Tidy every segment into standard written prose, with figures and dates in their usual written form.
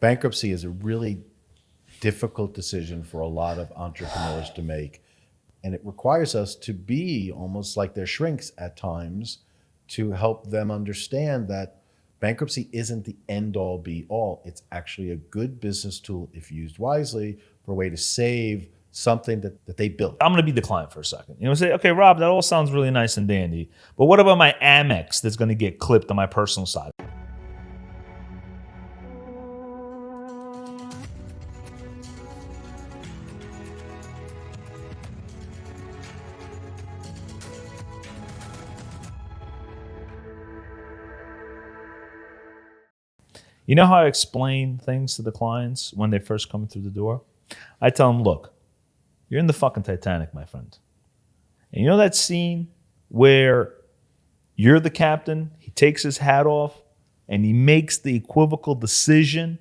bankruptcy is a really difficult decision for a lot of entrepreneurs to make. And it requires us to be almost like their shrinks at times to help them understand that bankruptcy isn't the end all be all. It's actually a good business tool if used wisely for a way to save something that they built. I'm going to be the client for a second. Say, okay, Rob, that all sounds really nice and dandy, but what about my Amex that's going to get clipped on my personal side? You know how I explain things to the clients when they first come through the door? I tell them, look, you're in the fucking Titanic, my friend. And you know that scene where you're the captain, he takes his hat off, and he makes the equivocal decision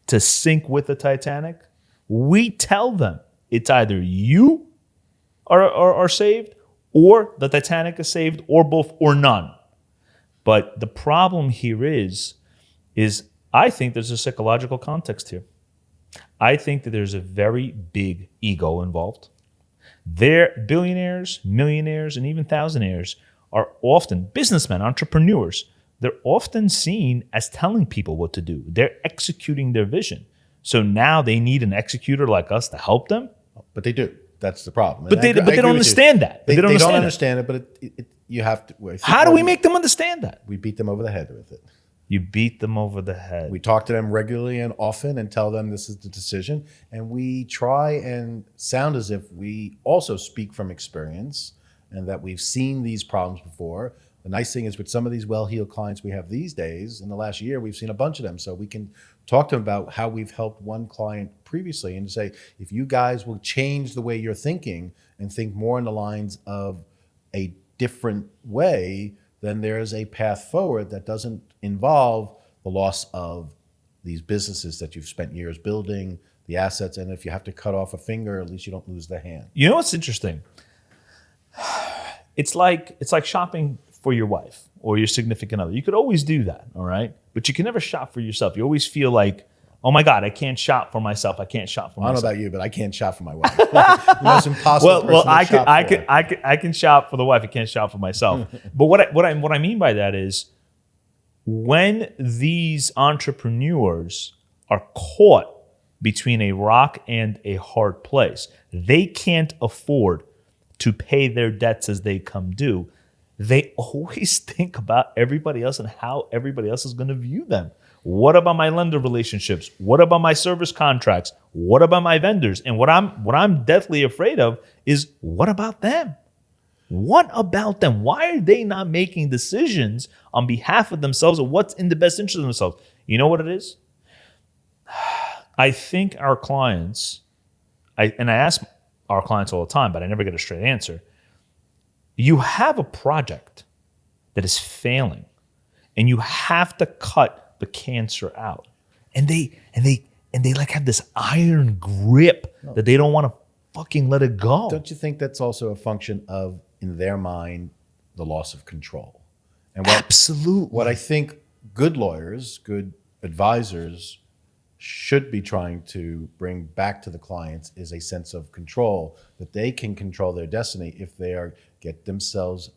to sink with the Titanic? We tell them it's either you are saved, or the Titanic is saved, or both, or none. But the problem here is I think there's a psychological context here. I think that there's a very big ego involved. Their billionaires, millionaires, and even thousandaires are often businessmen, entrepreneurs. They're often seen as telling people what to do. They're executing their vision. So now they need an executor like us to help them. But they do. That's the problem. But they don't understand that. They don't understand it, but you have to. How do we make them understand that? We beat them over the head with it. You beat them over the head. We talk to them regularly and often and tell them this is the decision. And we try and sound as if we also speak from experience and that we've seen these problems before. The nice thing is with some of these well-heeled clients we have these days, in the last year, we've seen a bunch of them. So we can talk to them about how we've helped one client previously and say, if you guys will change the way you're thinking and think more in the lines of a different way, then there's a path forward that doesn't involve the loss of these businesses that you've spent years building, the assets, and if you have to cut off a finger, at least you don't lose the hand. You know what's interesting? It's like shopping for your wife or your significant other. You could always do that, all right? But you can never shop for yourself. You always feel like, oh my God, I can't shop for myself. I can't shop for myself. I don't know about you, but I can't shop for my wife. It's impossible. Well, I can shop for the wife. I can't shop for myself. But what I mean by that is when these entrepreneurs are caught between a rock and a hard place, they can't afford to pay their debts as they come due. They always think about everybody else and how everybody else is going to view them. What about my lender relationships? What about my service contracts? What about my vendors? And what I'm deathly afraid of is what about them? What about them? Why are they not making decisions on behalf of themselves or what's in the best interest of themselves? You know what it is? I think our clients, I ask our clients all the time, but I never get a straight answer. You have a project that is failing and you have to cut the cancer out. And they like have this iron grip that they don't want to fucking let it go. Don't you think that's also a function of, in their mind, the loss of control? And Absolutely. What I think good lawyers, good advisors should be trying to bring back to the clients is a sense of control, that they can control their destiny if they get themselves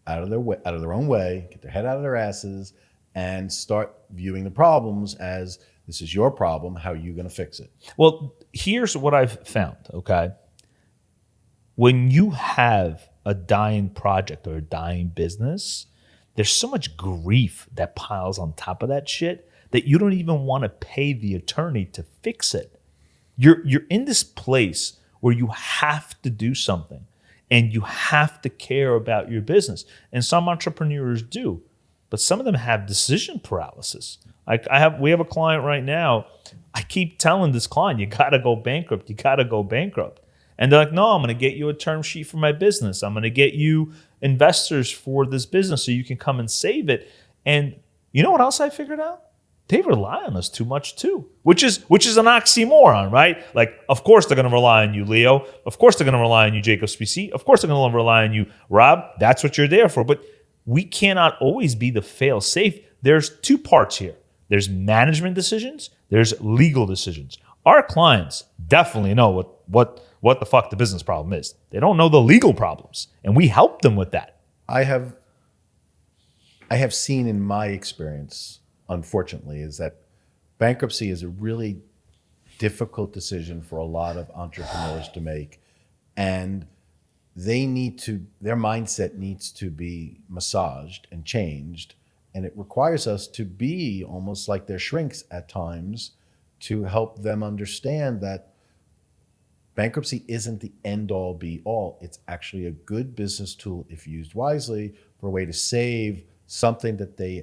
out of their own way, get their head out of their asses, and start viewing the problems as this is your problem. How are you going to fix it? Well, here's what I've found, okay? When you have a dying project or a dying business, there's so much grief that piles on top of that shit that you don't even want to pay the attorney to fix it. You're in this place where you have to do something and you have to care about your business. And some entrepreneurs do. But some of them have decision paralysis. We have a client right now. I keep telling this client, you got to go bankrupt. You got to go bankrupt. And they're like, no, I'm going to get you a term sheet for my business. I'm going to get you investors for this business so you can come and save it. And you know what else I figured out? They rely on us too much too, which is an oxymoron, right? Like, of course they're going to rely on you, Leo. Of course they're going to rely on you, Jacob Specie. Of course they're going to rely on you, Rob. That's what you're there for. But we cannot always be the fail-safe. There's two parts here. There's management decisions. There's legal decisions. Our clients definitely know what the fuck the business problem is. They don't know the legal problems, and we help them with that. I have seen in my experience, unfortunately, is that bankruptcy is a really difficult decision for a lot of entrepreneurs to make. And their mindset needs to be massaged and changed. And it requires us to be almost like their shrinks at times to help them understand that bankruptcy isn't the end all be all. It's actually a good business tool if used wisely for a way to save something that they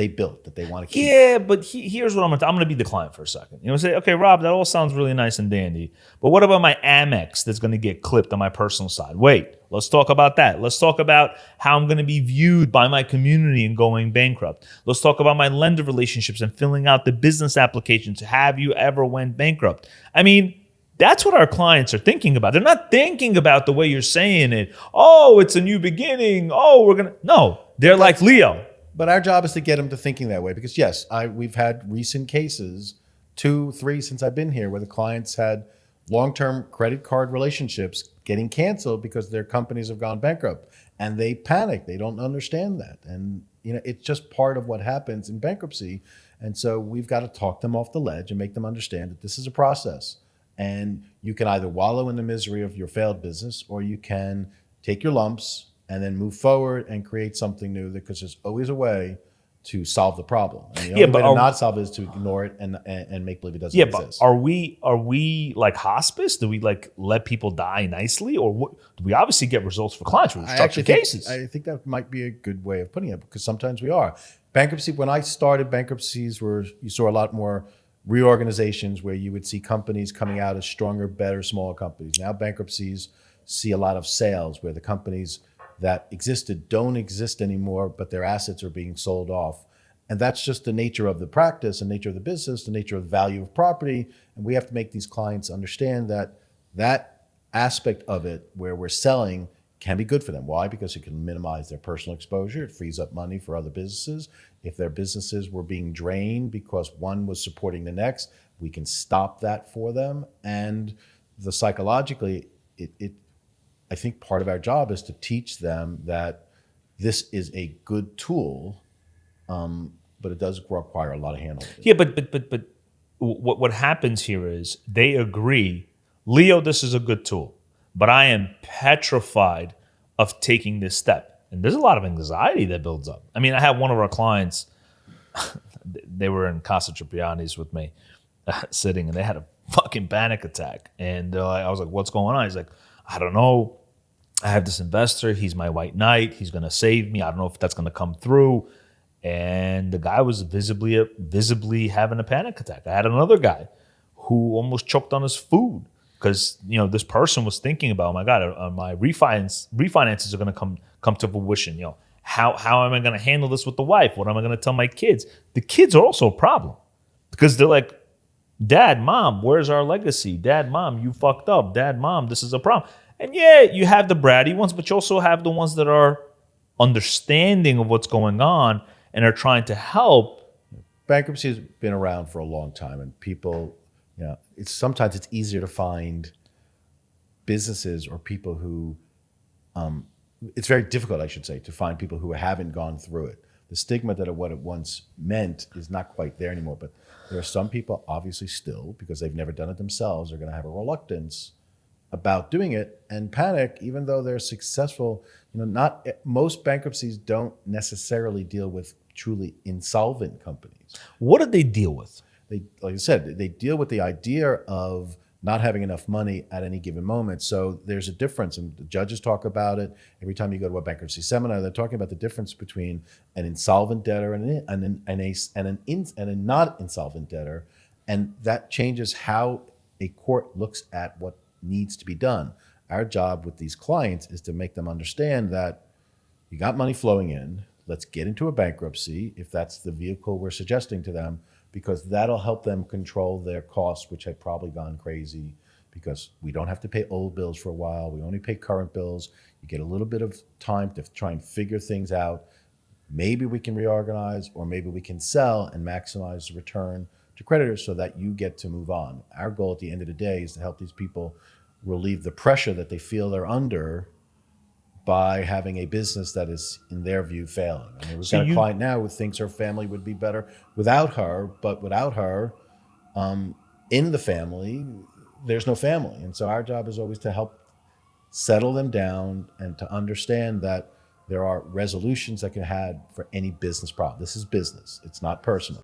built, that they want to keep. Yeah, but here's what I'm going to be the client for a second. Say, okay, Rob, that all sounds really nice and dandy, but what about my Amex that's going to get clipped on my personal side? Wait, let's talk about that. Let's talk about how I'm going to be viewed by my community and going bankrupt. Let's talk about my lender relationships and filling out the business applications. Have you ever went bankrupt? I mean, that's what our clients are thinking about. They're not thinking about the way you're saying it. Oh, it's a new beginning. Oh, no, they're like Leo. But our job is to get them to thinking that way because, yes, we've had recent cases, 2, 3 since I've been here, where the clients had long-term credit card relationships getting canceled because their companies have gone bankrupt. And they panic. They don't understand that. And it's just part of what happens in bankruptcy. And so we've got to talk them off the ledge and make them understand that this is a process. And you can either wallow in the misery of your failed business, or you can take your lumps and then move forward and create something new, because there's always a way to solve the problem. And the only way to not solve it is to ignore it and make believe it doesn't exist. But are we like hospice? Do we like let people die nicely, or what? Do we obviously get results for clients with structured cases? I think that might be a good way of putting it, because sometimes we are. Bankruptcy, when I started, bankruptcies you saw a lot more reorganizations where you would see companies coming out as stronger, better, smaller companies. Now bankruptcies see a lot of sales where the companies that existed don't exist anymore, but their assets are being sold off. And that's just the nature of the practice and nature of the business, the nature of the value of property. And we have to make these clients understand that that aspect of it where we're selling can be good for them. Why? Because it can minimize their personal exposure. It frees up money for other businesses. If their businesses were being drained because one was supporting the next, we can stop that for them. And psychologically, I think part of our job is to teach them that this is a good tool, but it does require a lot of handling. Yeah, but what happens here is they agree, Leo, this is a good tool, but I am petrified of taking this step. And there's a lot of anxiety that builds up. I mean, I had one of our clients, they were in Casa Cipriani's with me, sitting, and they had a fucking panic attack. And I was like, what's going on? He's like, I don't know. I have this investor. He's my white knight. He's going to save me. I don't know if that's going to come through. And the guy was visibly having a panic attack. I had another guy who almost choked on his food because this person was thinking about, oh my God, my refinances are going to come to fruition. How am I going to handle this with the wife? What am I going to tell my kids? The kids are also a problem because they're like, Dad, Mom, where's our legacy? Dad, Mom, you fucked up. Dad, Mom, this is a problem. And yeah, you have the bratty ones, but you also have the ones that are understanding of what's going on and are trying to help. Bankruptcy has been around for a long time, and people, sometimes it's easier to find businesses or people who, it's very difficult, I should say, to find people who haven't gone through it. The stigma that what it once meant is not quite there anymore, but there are some people obviously still, because they've never done it themselves, are going to have a reluctance about doing it and panic, even though they're successful. Not most bankruptcies don't necessarily deal with truly insolvent companies. What do they deal with? Like I said, they deal with the idea of not having enough money at any given moment. So there's a difference, and the judges talk about it. Every time you go to a bankruptcy seminar, they're talking about the difference between an insolvent debtor and a not insolvent debtor, and that changes how a court looks at what needs to be done. Our job with these clients is to make them understand that you got money flowing in. Let's get into a bankruptcy if that's the vehicle we're suggesting to them, because that'll help them control their costs, which have probably gone crazy, because we don't have to pay old bills for a while. We only pay current bills. You get a little bit of time to try and figure things out. maybe we can reorganize, or maybe we can sell and maximize the return to creditors so that you get to move on. Our goal at the end of the day is to help these people relieve the pressure that they feel they're under by having a business that is, in their view, failing. I mean, we've So got a you client now who thinks her family would be better without her, but without her in the family, there's no family. And so our job is always to help settle them down and to understand that there are resolutions that can be had for any business problem. This is business. It's not personal.